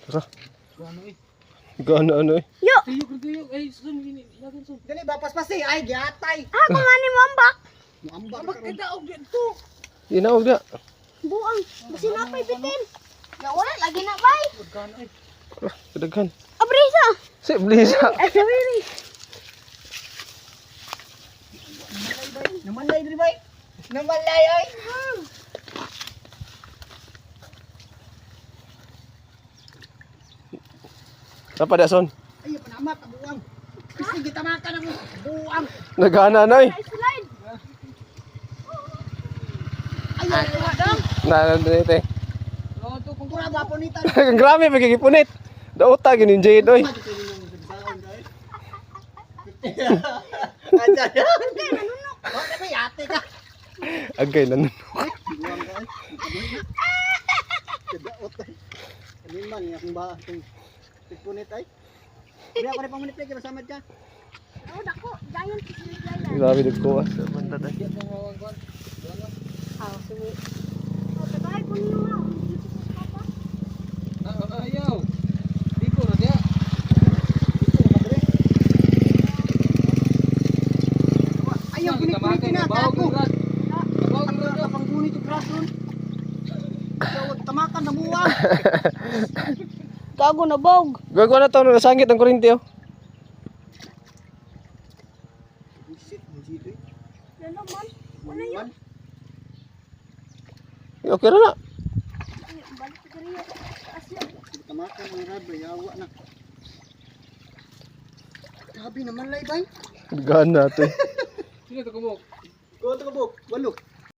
Tara. Gana eh. Yo. Tuyok. Ay, sun gini. Lagan sun. Dali ba paspasi ay giatay. Ako nga ni Mambak. Muambak Ambak kita og dito. Inaog na. Buang. Basi na pa'y bitin. Nawala lagi na bay. Pagkan ay. Kadaghan. Abrisa. Si Blisa. Ay, sabiri. Namalay diri bay. Namalay ay. Apa dason? Ay panamat buang. Kasi kita makan ako buang. Nagana na eh. Ay, slide. Ay dang. Na dito. Lawan to kung Pura ba ponita. Grami pagigipunit. Dauta gini jade oy. Aja. Bakit ba yate ka? Agay nan. Buang ka. Kedaot ay. Ano man akong ba itong punit ay. Hindi ako na pamunit lagi masamad ka. Oh, dako. Giant. Giant. Grabe dagko ah. Sa banda dai. Kaya mo mawag kon. Oh, sige. Oh, tagay ko niyo ha. Dito sa papa. Ayaw. Diko na dia. Ayaw punit-punit na ako. Bawag Ang na. kapanggunit yung grason. Tamakan na buwang. Gago na bog. Gago na to nasangit ang kuryente oh. Busit, busit eh. Ano man? Wala yun. Okay ra na. Ay, balik ko rin. Asya. Tamakan ang rad, yawa na. Grabe naman lay bay. Gana to eh. Sino to kumok? Go to kabuk, walo.